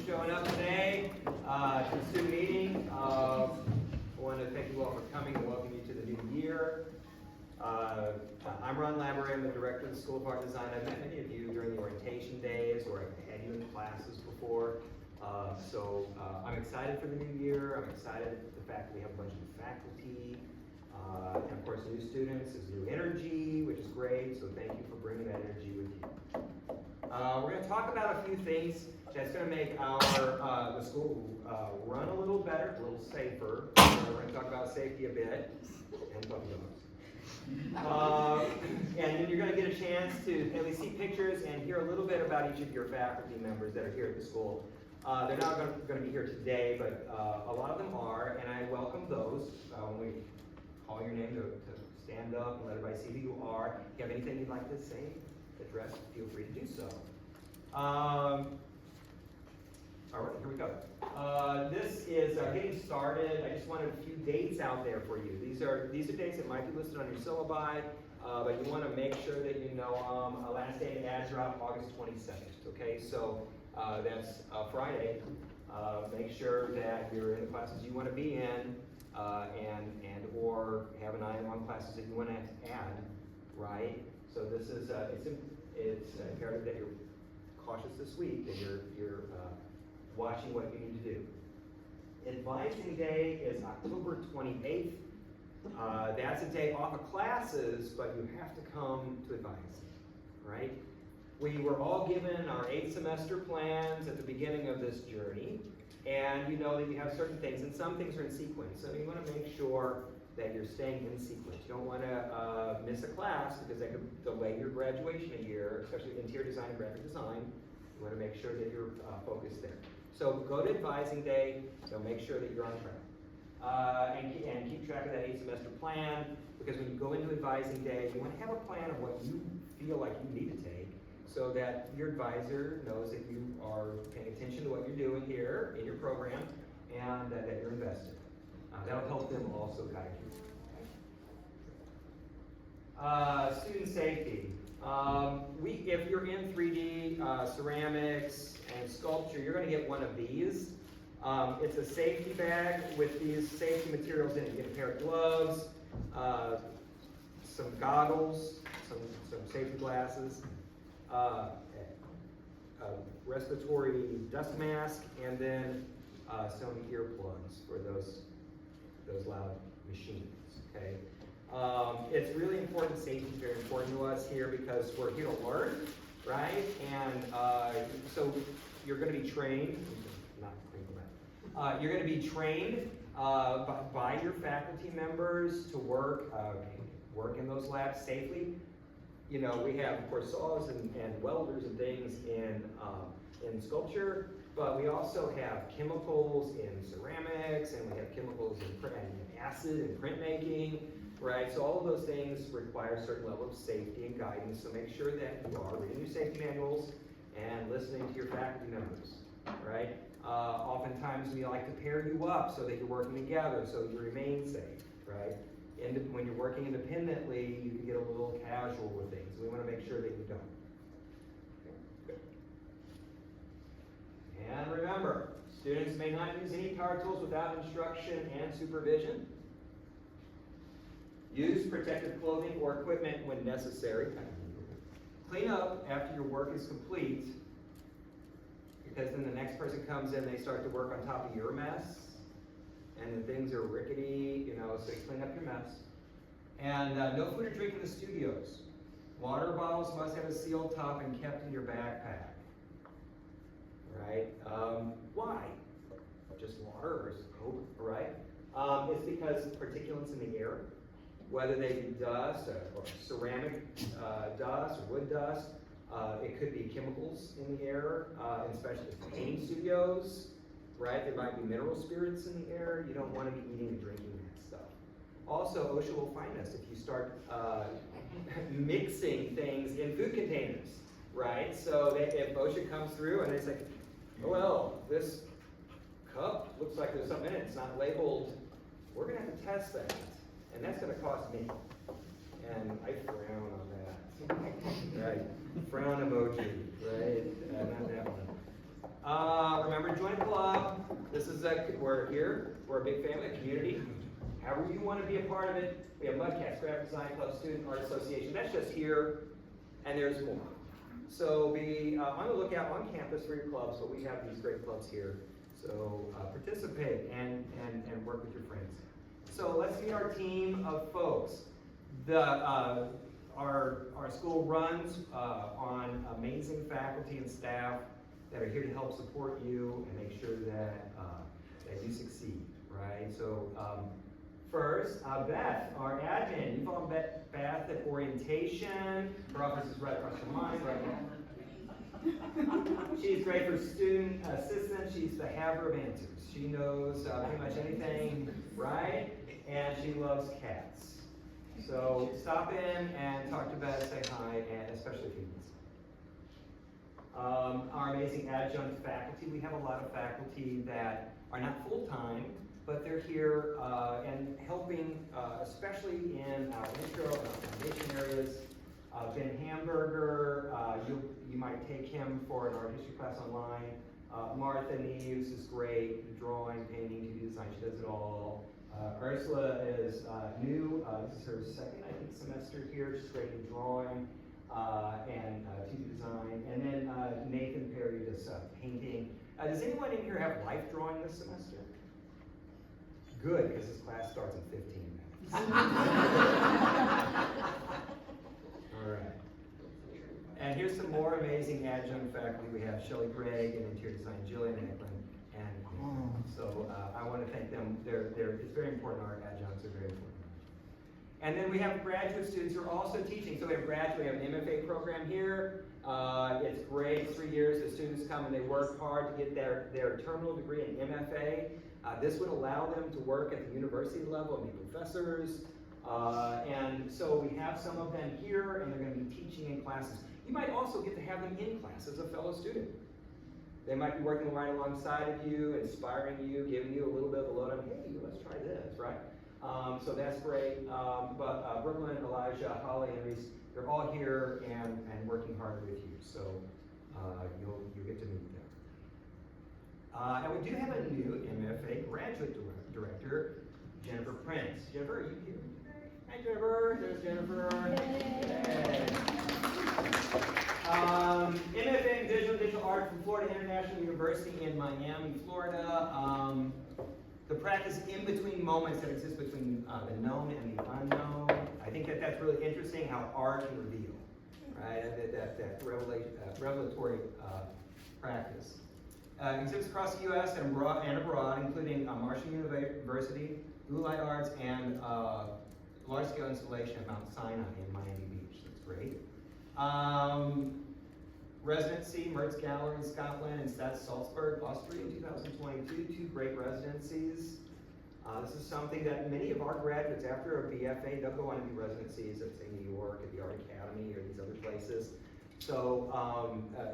showing up today to the student meeting. I want to thank you all for coming and welcome you to the new year. I'm Ron Lavery. I'm the director of the School of Art and Design. I've met many of you during the orientation days, or I've had you in classes before. I'm excited for the new year. I'm excited at the fact that we have a bunch of new faculty. And of course, new students is new energy, which is great. So thank you for bringing that energy with you. We're going to talk about a few things that's going to make the school run a little better, a little safer. We're going to talk about safety a bit and puppy dogs. And then you're going to get a chance to at least see pictures and hear a little bit about each of your faculty members that are here at the school. They're not going to be here today, but a lot of them are, and I welcome those when we call your name to stand up and let everybody see who you are. If you have anything you'd like to say, address, feel free to do so. All right, here we go. This is getting started. I just wanted a few dates out there for you. These are dates that might be listed on your syllabi, but you want to make sure that you know last day to add drop August 22nd. Okay, so that's Friday. Make sure that you're in the classes you want to be in, and or have an eye on classes that you want to add, right? So this is it's imperative that you're cautious this week, that you're watching what you need to do. Advising Day is October 28th. That's a day off of classes, but you have to come to advising, right? We were all given our 8 semester plans at the beginning of this journey, and you know that you have certain things, and some things are in sequence, so you want to make sure that you're staying in sequence. You don't want to miss a class because that could delay your graduation a year, especially interior design and graphic design. You want to make sure that you're focused there. So go to Advising Day, so make sure that you're on track. And keep track of that 8 semester plan, because when you go into Advising Day, you want to have a plan of what you feel like you need to take, so that your advisor knows that you are paying attention to what you're doing here in your program, and that you're invested. That'll help them also guide you. Student safety. If you're in 3D ceramics and sculpture, you're going to get one of these. It's a safety bag with these safety materials in it. You get a pair of gloves, some goggles, some safety glasses, a respiratory dust mask, and then some earplugs for those loud machines. Okay. It's really important. Safety is very important to us here because we're here to learn, right? And so you're going to be trained. Not crinkle that. You're going to be trained by your faculty members to work in those labs safely. You know, we have, of course, saws and welders and things in sculpture, but we also have chemicals in ceramics, and we have chemicals in acid and printmaking. Right, so all of those things require a certain level of safety and guidance, so make sure that you are reading your safety manuals and listening to your faculty members, right? Oftentimes we like to pair you up so that you're working together so you remain safe, right? And when you're working independently, you can get a little casual with things. We want to make sure that you don't. Okay, good. And remember, students may not use any power tools without instruction and supervision. Use protective clothing or equipment when necessary. Clean up after your work is complete, because then the next person comes in, they start to work on top of your mess, and then things are rickety, so clean up your mess. And no food or drink in the studios. Water bottles must have a sealed top and kept in your backpack. Right? Why? Just water or soap, right? It's because particulates in the air, whether they be dust or ceramic dust or wood dust, it could be chemicals in the air, especially painting studios, right? There might be mineral spirits in the air. You don't want to be eating and drinking that stuff. Also, OSHA will fine us if you start mixing things in food containers, right? So if OSHA comes through and they say, oh, well, this cup looks like there's something in it, it's not labeled, we're going to have to test that. And that's going to cost me. And I frown on that. Right? Frown emoji. Right? Not that one. Remember, we're here, we're a big family, a community. However you want to be a part of it, we have Mudcats, Graphic Design Club, Student Art Association. That's just here, and there's more. So be on the lookout on campus for your clubs, but we have these great clubs here. So participate and work with your friends. So let's meet our team of folks. Our school runs on amazing faculty and staff that are here to help support you and make sure that you succeed, right? So first, Beth, our admin. You've all met Beth at orientation. Her office is right across from mine, right now. She's great for student assistance. She's the haver of answers. She knows pretty much anything, right? And she loves cats. So stop in and talk to Beth, say hi, and especially if you need some. Our amazing adjunct faculty. We have a lot of faculty that are not full-time, but they're here and helping, especially in our intro and our foundation areas. Ben Hamburger, you might take him for an art history class online. Martha Neves is great, drawing, painting, 2D design, she does it all. Ursula is new, this is her second, I think, semester here. She's great in drawing and 2D design. And then Nathan Perry does painting. Does anyone in here have life drawing this semester? Good, because this class starts in 15 minutes. All right. And here's some more amazing adjunct faculty. We have Shelley Gregg and interior design, Jillian Eklund, and so I want to thank them. It's very important. Our adjuncts are very important. And then we have graduate students who are also teaching. So we have an MFA program here. It's great. It's 3 years. The students come and they work hard to get their terminal degree in MFA. This would allow them to work at the university level and be professors. And so we have some of them here, and they're going to be teaching in classes. You might also get to have them in class as a fellow student. They might be working right alongside of you, inspiring you, giving you a little bit of a load on, hey, let's try this, right? So that's great. But Brooklyn, Elijah, Holly, and Reese, they're all here and working hard with you. So you'll get to meet them. And we do have a new MFA graduate director, Jennifer Prince. Jennifer, are you here? Hi, Jennifer. There's Jennifer. Yay. MFA in Digital Art from Florida International University in Miami, Florida. The practice in between moments that exist between the known and the unknown. I think that's really interesting how art can reveal, right? That revelatory practice. Exhibits across the U.S. and abroad, including Marshall University, Blue Light Arts, and large-scale installation at Mount Sinai in Miami Beach. That's great. Residency, Mertz Gallery in Scotland and Stadt Salzburg, Austria in 2022. 2 great residencies. This is something that many of our graduates, after a BFA, they'll go on and do residencies at, say, New York, at the Art Academy, or these other places. So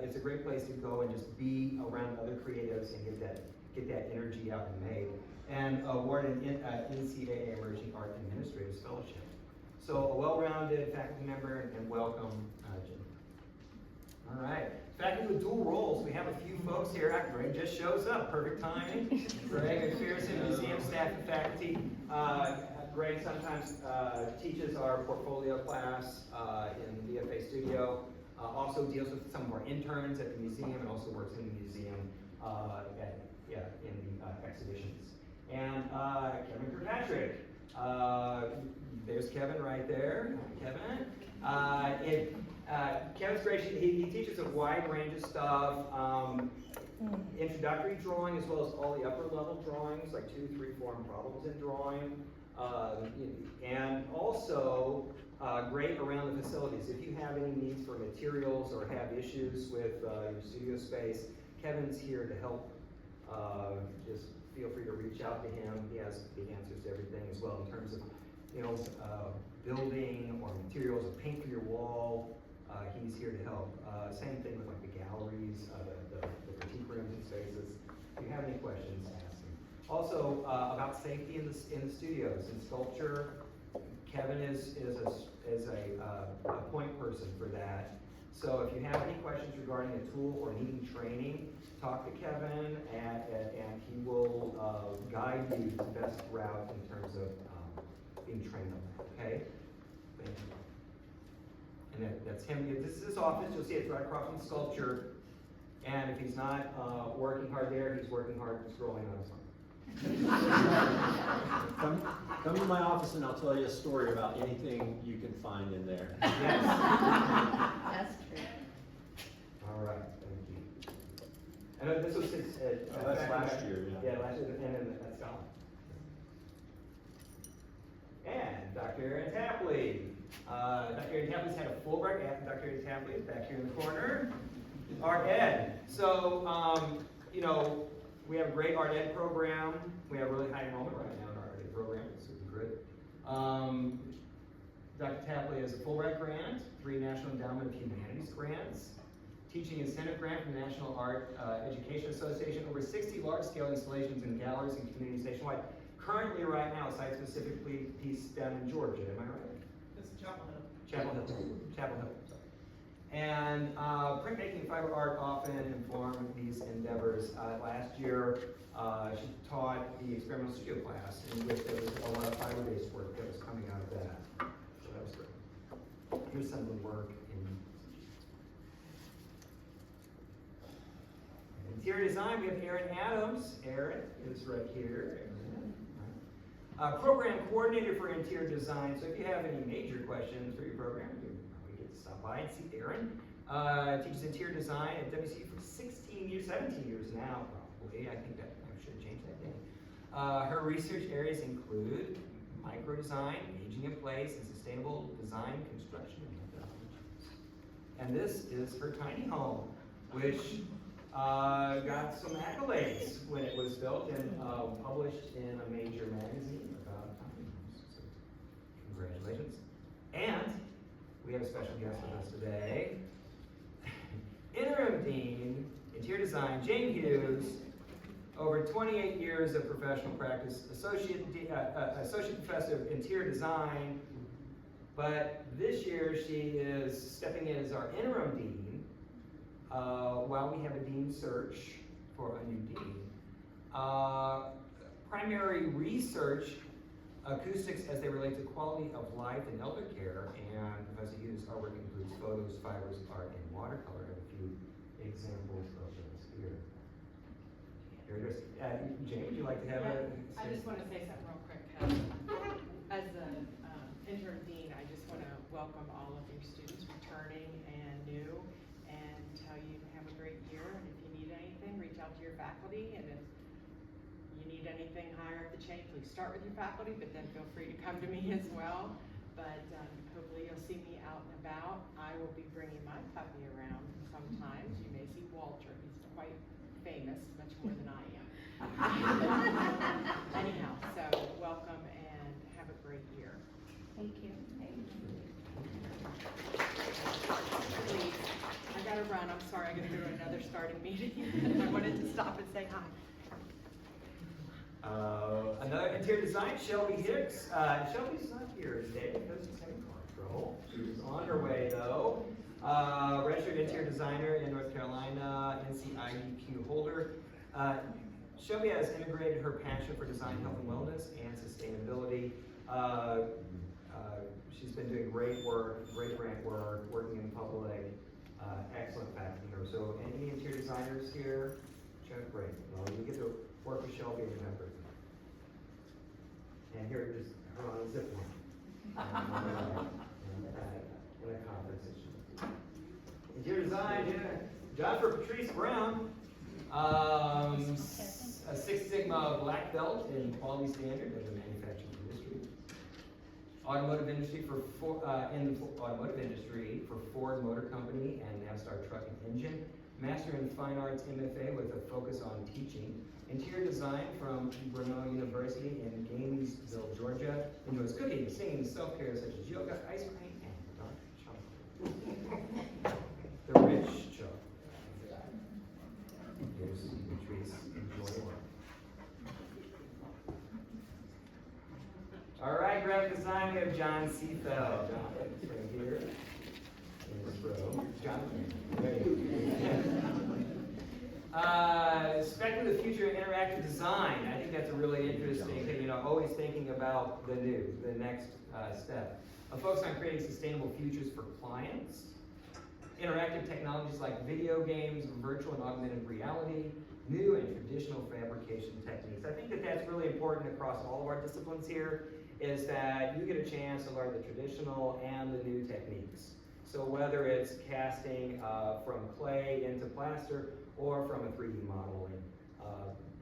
it's a great place to go and just be around other creatives and get that energy out and made. And awarded NCAA Emerging Art Administrators Fellowship. So a well-rounded faculty member, and welcome, Jim. All right, faculty with dual roles. We have a few folks here. Greg just shows up, perfect timing. Greg McPherson, museum staff and faculty. Greg sometimes teaches our portfolio class in the BFA studio. Also deals with some of our interns at the museum and also works in the museum in the exhibitions. And Kevin Kirkpatrick. There's Kevin right there. Kevin. Kevin's great. He teaches a wide range of stuff. Introductory drawing as well as all the upper level drawings, like 2, 3 form problems in drawing. And also great around the facilities. If you have any needs for materials or have issues with your studio space, Kevin's here to help. Just feel free to reach out to him. He has the answers to everything as well in terms of, building or materials or paint for your wall. He's here to help. Same thing with like the galleries, the critique rooms and spaces. If you have any questions, ask him. Also about safety in the studios and sculpture. Kevin is a point person for that. So if you have any questions regarding a tool or needing training, talk to Kevin, and he will guide you the best route in terms of being trained on that, okay? Thank you. And that's him. This is his office. You'll see it's right across from the sculpture. And if he's not working hard there, he's working hard scrolling on his phone. Come to my office and I'll tell you a story about anything you can find in there. Yes. That's true. All right, thank you. And this was his, that's last year, yeah. Yeah, last year, and then that's Scotland. And Dr. Erin Tapley. Dr. Erin Tapley's had a Fulbright. Dr. Erin Tapley is back here in the corner. Art Ed. So, you know, we have a great Art Ed program. We have a really high enrollment right now in our Art Ed program. It's super good. Dr. Tapley has a Fulbright grant, 3 National Endowment of Humanities grants, teaching incentive grant from the National Art Education Association, over 60 large-scale installations in galleries and communities nationwide. Currently, right now, site-specifically piece down in Georgia. Am I right? This is Chapel Hill. Chapel Hill. Chapel Hill. Sorry. And printmaking and fiber art often inform these endeavors. Last year, she taught the experimental studio class, in which there was a lot of fiber-based work that was coming out of that. So that was great. Here's some of the work in interior design. We have Erin Adams. Erin is right here. Program coordinator for interior design. So if you have any major questions for your program, you probably get to stop by and see Erin. Teaches interior design at WCU for 16 years, 17 years now, probably. I think that I should change that name. Her research areas include micro design, aging in place, and sustainable design, construction, and methodologies. And this is her tiny home, which got some accolades when it was built and published in a major magazine about tiny homes. So, congratulations. And we have a special guest with us today. Interim Dean, Interior Design, Jane Hughes, over 28 years of professional practice, Associate Professor of Interior Design, but this year she is stepping in as our Interim Dean while we have a dean search for a new dean. Primary research, acoustics as they relate to quality of life and elder care, and Professor Hughes, our work includes photos, fibers, art, and watercolor. I have a few examples of those here. Here it is. Jane, would you like to have a... I just want to say something real quick. As an interim dean, I just want to welcome all of your students returning and new, and tell you have a great year. And if you need anything, reach out to your faculty. And if you need anything higher up the chain, please start with your faculty, but then feel free to come to me as well. But hopefully you'll see me out and about. I will be bringing my puppy around sometimes. You may see Walter. He's quite famous, much more than I am. Anyhow, so welcome and have a great year. Thank you. Please, I gotta run. I'm sorry, I gotta go to another starting meeting. I wanted to stop and say hi. Another interior design, Shelby Hicks. Shelby's not here today because she's having car trouble. She's on her way though. Registered interior designer in North Carolina, NCIEQ holder. Shelby has integrated her passion for design, health and wellness, and sustainability. She's been doing great work, great grant work, working in public, excellent faculty here. So any interior designers here? Great. Well, you get to work with Shelby and remember. And here it is, her on a zip line. In a conference issue. Interior design, job for Patrice Brown. A Six Sigma Black Belt in quality standard in the manufacturing industry. Automotive industry in the automotive industry for Ford Motor Company and Navistar Truck and Engine. Master in Fine Arts MFA with a focus on teaching. Interior design from Brunel University in Gainesville, Georgia. Enjoys cooking, singing, self-care such as yoga, ice cream, and dark chocolate. The rich chocolate. Here's Patrice. Enjoy. All right, graphic design, we have John Seafeld. John, right here. In this row. John. Speculative future of interactive design. I think that's a really interesting thing, always thinking about the new, the next step. A focus on creating sustainable futures for clients. Interactive technologies like video games, virtual and augmented reality, new and traditional fabrication techniques. I think that that's really important across all of our disciplines here, is that you get a chance to learn the traditional and the new techniques. So whether it's casting from clay into plaster or from a 3D modeling,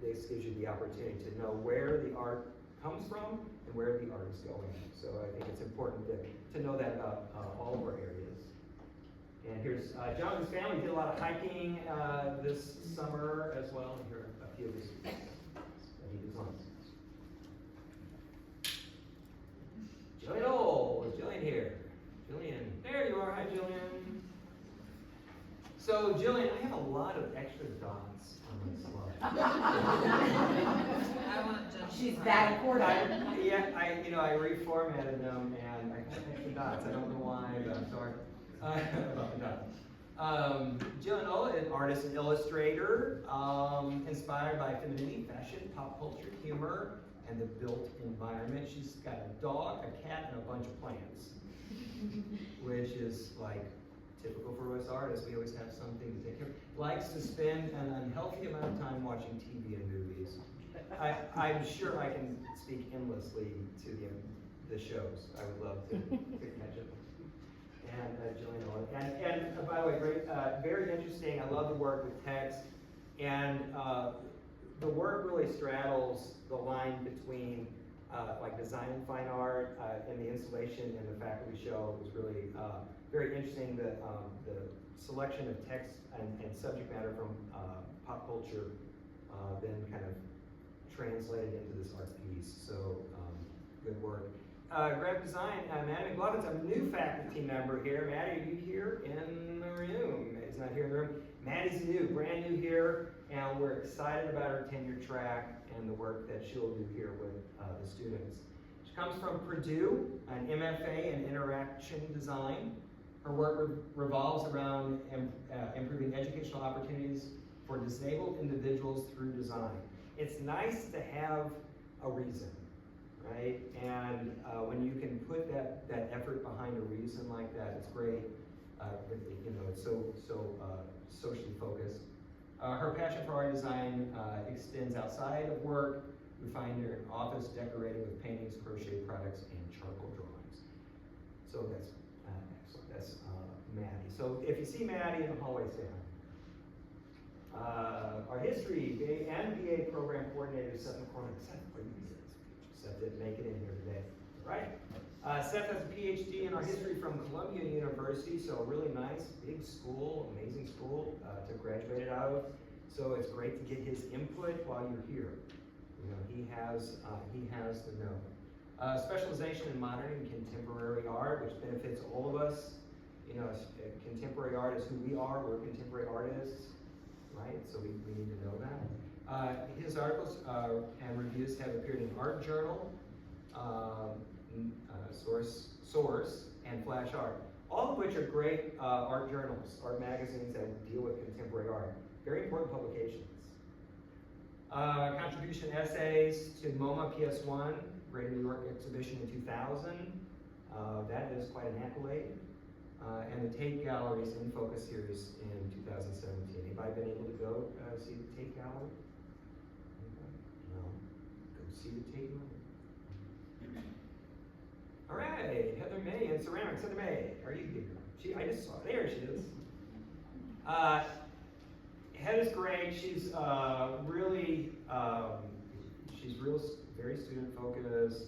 this gives you the opportunity to know where the art comes from and where the art is going. So I think it's important to know that about all of our areas. And here's Jonathan's family did a lot of hiking this summer as well. And here are a few of his that he designs. Jillian Ole, is Jillian here? Jillian, there you are. Hi, Jillian. So, Jillian, I have a lot of extra dots on my slide. She's that important. I reformatted them and I have extra dots. I don't know why, but I'm sorry about the dots. Jillian Ole is an artist and illustrator, inspired by femininity, fashion, pop culture, humor, and the built environment. She's got a dog, a cat, and a bunch of plants, which is like typical for us artists. We always have something to take care of. Likes to spend an unhealthy amount of time watching TV and movies. I'm sure I can speak endlessly to the shows. I would love to catch up. And Jillian Ole. And by the way, very interesting. I love the work with text. And the work really straddles the line between like design and fine art, and the installation and the faculty show was really very interesting. The selection of text and subject matter from pop culture then kind of translated into this art piece. So good work. Graphic design, Maddie McLaughlin's a new faculty member here. Maddie, are you here in the room? Maddie's not here in the room. Maddie's new, brand new here, and we're excited about her tenure track and the work that she'll do here with the students. She comes from Purdue, an MFA in interaction design. Her work revolves around improving educational opportunities for disabled individuals through design. It's nice to have a reason, right? And when you can put that effort behind a reason like that, it's great. It's so socially focused. Her passion for art design extends outside of work. We find her in office decorating with paintings, crochet products, and charcoal drawings. So that's excellent. That's Maddie. So if you see Maddie in the hallway, say hi. Our history and BA program coordinator, Seth McCormick. Seth didn't make it in here today, right? Seth has a PhD in art history from Columbia University, so a really nice, big school, amazing school to graduate out of. So it's great to get his input while you're here. He has the know. Specialization in modern and contemporary art, which benefits all of us. Contemporary art is who we are. We're contemporary artists, right? So we need to know that. His articles and reviews have appeared in Art Journal, Source, and Flash Art, all of which are great art journals, art magazines that deal with contemporary art. Very important publications. Contribution essays to MoMA PS1, Greater New York Exhibition in 2000. That is quite an accolade. And the Tate Gallery's In Focus series in 2017. Anybody been able to go see the Tate Gallery? No. Go see the Tate Gallery. All right, Heather May in ceramics. Heather May, are you here? I just saw her. There she is. Heather's great. She's very student focused,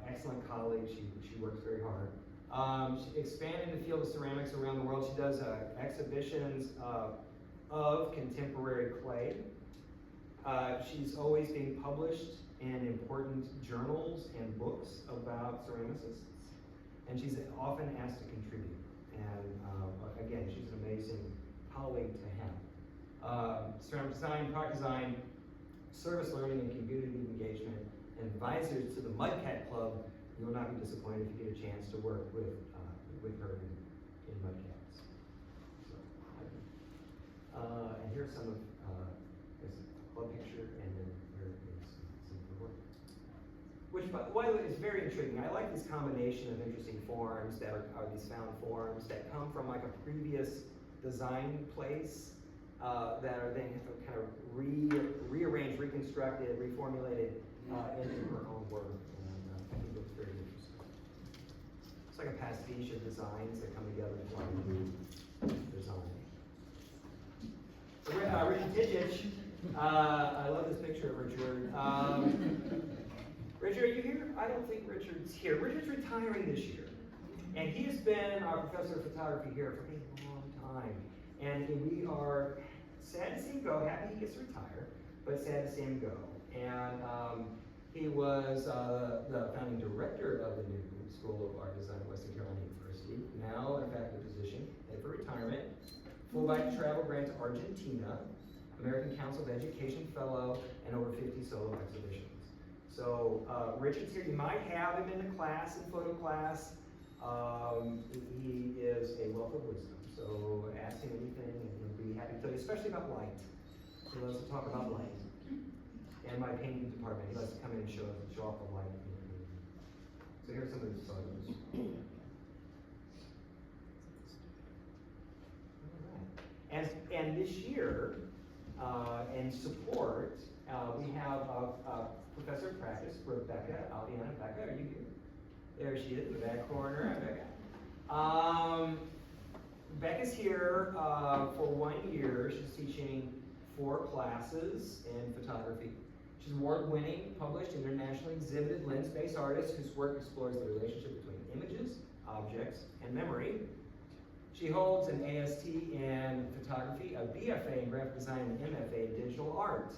excellent colleague. She works very hard. She expanded the field of ceramics around the world. She does exhibitions of contemporary clay. She's always being published in important journals and books about ceramicists, and she's often asked to contribute. And again, she's an amazing colleague to have. Ceramic design, product design, service learning, and community engagement, and advisors to the Mudcat Club. You will not be disappointed if you get a chance to work with her in Mudcats. So, and here's some of club picture, and then here is some of the work. Which, by the way, is very intriguing. I like this combination of interesting forms that are these found forms that come from like a previous design place that are then kind of rearranged, reconstructed, reformulated into her own work. And I think it's very interesting. It's like a pastiche of designs that come together to form a new design. Richard Tidgich. I love this picture of Richard. Richard, are you here? I don't think Richard's here. Richard's retiring this year. And he has been our professor of photography here for a long time. And we are sad to see him go, happy he gets to retire, but sad to see him go. And he was the founding director of the new School of Art Design at Western Carolina University, now in faculty position, headed for retirement, Fulbright travel grant to Argentina, American Council of Education Fellow, and over 50 solo exhibitions. So Richard's here. You might have him in the class, in photo class. He is a wealth of wisdom. So ask him anything, and he'll be happy to tell you, especially about light. He loves to talk about light. And my painting department, he loves to come in and show off the light. So here's some of his photos. All right. And this year, in support, we have a professor of practice, Rebecca Aldiana. Becca, are you here? There she is in the back corner. Becca. Becca's here for 1 year. She's teaching 4 classes in photography. She's award-winning, published, internationally exhibited lens-based artist whose work explores the relationship between images, objects, and memory. She holds an AST in photography, a BFA in graphic design, and an MFA in digital art.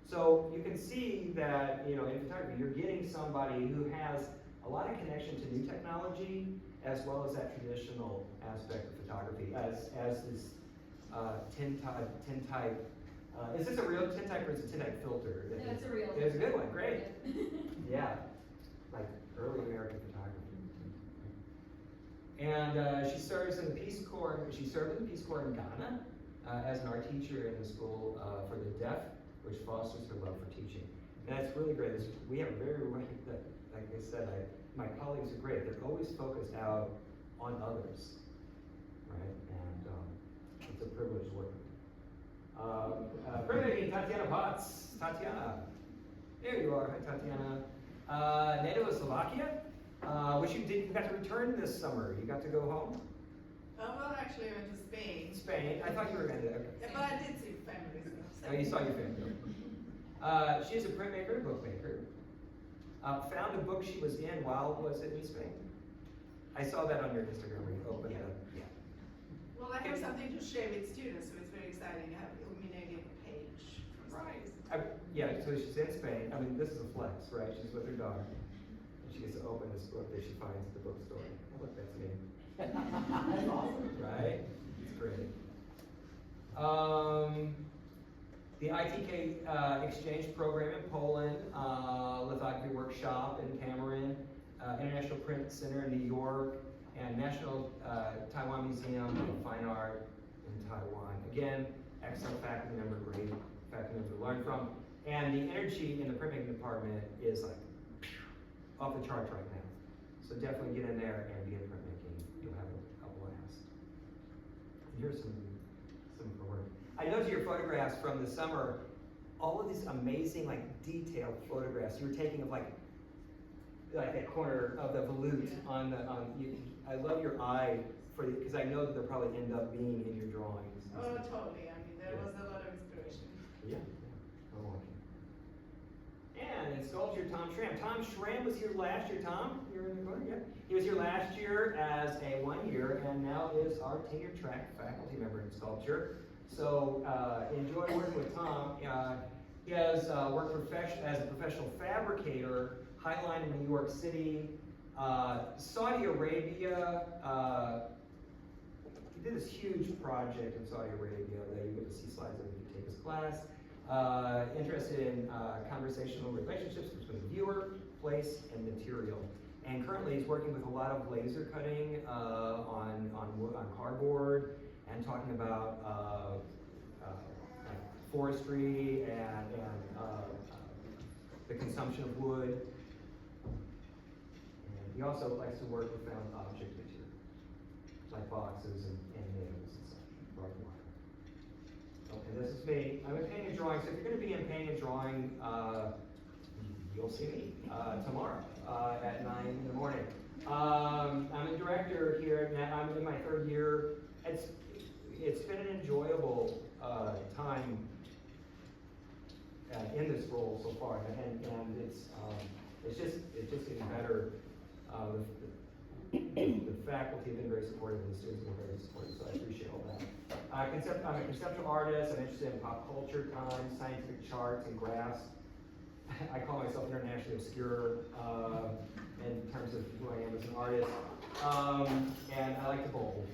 So you can see that, in photography, you're getting somebody who has a lot of connection to new technology, as well as that traditional aspect of photography, as this tintype. Is this a real tintype or is it a tintype filter? No, it's a real. It's a good one, great. Yeah, like early American photography. And she serves in the Peace Corps. She served in the Peace Corps in Ghana as an art teacher in the school for the deaf, which fosters her love for teaching. And that's really great. We have a very, like I said, my colleagues are great. They're always focused out on others, right? And it's a privilege to work with them. Privilege, Tatiana Potts. Tatiana. There you are. Hi, Tatiana. Native of Slovakia, which you got to return this summer. You got to go home? Well, actually, I went to Spain. Spain. I thought you were going to. Okay. Yeah, but I did see family stuff. Oh, you saw your family. She's a printmaker, bookmaker. Found a book she was in while was it in Spain? I saw that on your Instagram where you opened it up. Yeah. Well, I have something to share with students, so it's very exciting. I have illuminated page. Right. Yeah, so she's in Spain. I mean, this is a flex, right? She's with her daughter. And she gets to open this book that she finds at the bookstore. Oh, look, that's me. That's awesome. Right? It's great. The ITK exchange program in Poland, lithography workshop in Cameroon, International Print Center in New York, and National Taiwan Museum of Fine Art in Taiwan. Again, excellent faculty member, great faculty member to learn from. And the energy in the printmaking department is like off the charts right now. So definitely get in there and be in printmaking. You'll have a blast. Here's some work. I noticed your photographs from the summer, all of these amazing, like, detailed photographs you were taking of like that corner of the volute on the, I love your eye for the, because I know that they'll probably end up being in your drawings. Oh, totally. I mean, there was a lot of inspiration. Yeah. Oh, okay. And in sculpture, Tom Schramm. Tom Schramm was here last year. Tom, you're in the corner, yeah. He was here last year as a 1 year, and now is our tenure track faculty member in sculpture. So enjoy working with Tom. He has worked as a professional fabricator, Highline in New York City, Saudi Arabia. He did this huge project in Saudi Arabia that you get to see slides of if you take his class. Interested in conversational relationships between viewer, place, and material. And currently he's working with a lot of laser cutting on cardboard, and talking about forestry and the consumption of wood. And he also likes to work with found object material, like boxes and nails and such, barbed wire. Okay, this is me. I'm in painting and drawing, so if you're going to be in painting and drawing, you'll see me tomorrow at 9 in the morning. I'm a director here, and I'm in my third year. It's been an enjoyable time in this role so far, and it's just getting better. The faculty have been very supportive, and the students have been very supportive, so I appreciate all that. I'm a conceptual artist. I'm interested in pop culture, times, scientific charts, and graphs. I call myself internationally obscure in terms of who I am as an artist. And I like to bowl.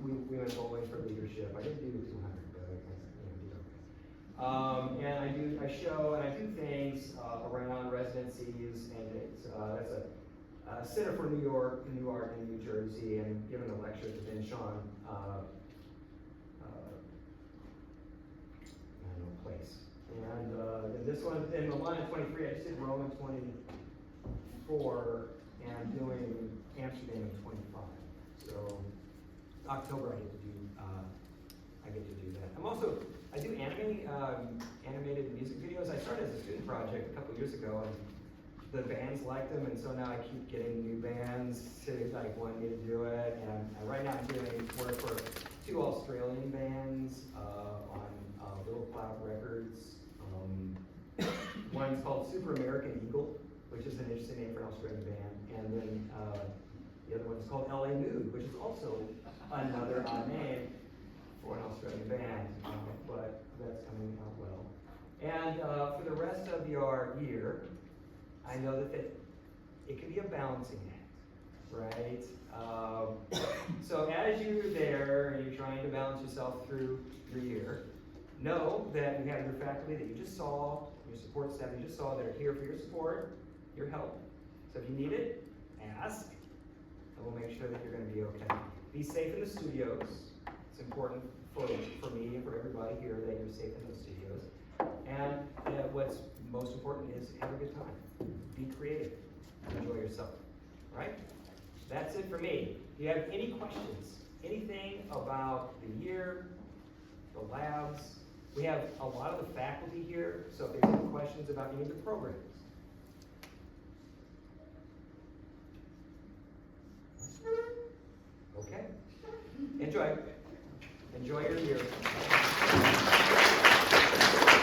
We went bowling for leadership. I didn't do 200, but I do. I show and I do things around residencies, and that's a Center for New York, New Art in New Jersey, and given a lecture to Ben Sean. Place. And this one, in Milan at 23, I just did Rome in 24, and I'm doing Amsterdam in 25. So October I get to do that. I do animated music videos. I started as a student project a couple years ago, and the bands liked them, and so now I keep getting new bands to want me to do it. And right now I'm doing work for 2 Australian bands on Little Cloud Records. One's called Super American Eagle, which is an interesting name for an Australian band, and then the other one's called LA Mood, which is also another name for an Australian band, but that's coming out well. And for the rest of your year, I know that it can be a balancing act, right? So as you're there and you're trying to balance yourself through your year, know that you have your faculty that you just saw, your support staff you just saw, that are here for your support, your help. So if you need it, ask, and we'll make sure that you're going to be okay. Be safe in the studios. It's important for me and for everybody here that you're safe in the studios. And what's most important is have a good time. Be creative. Enjoy yourself. All right? That's it for me. Do you have any questions? Anything about the year, the labs? We have a lot of the faculty here, so if there's any questions about any of the programs,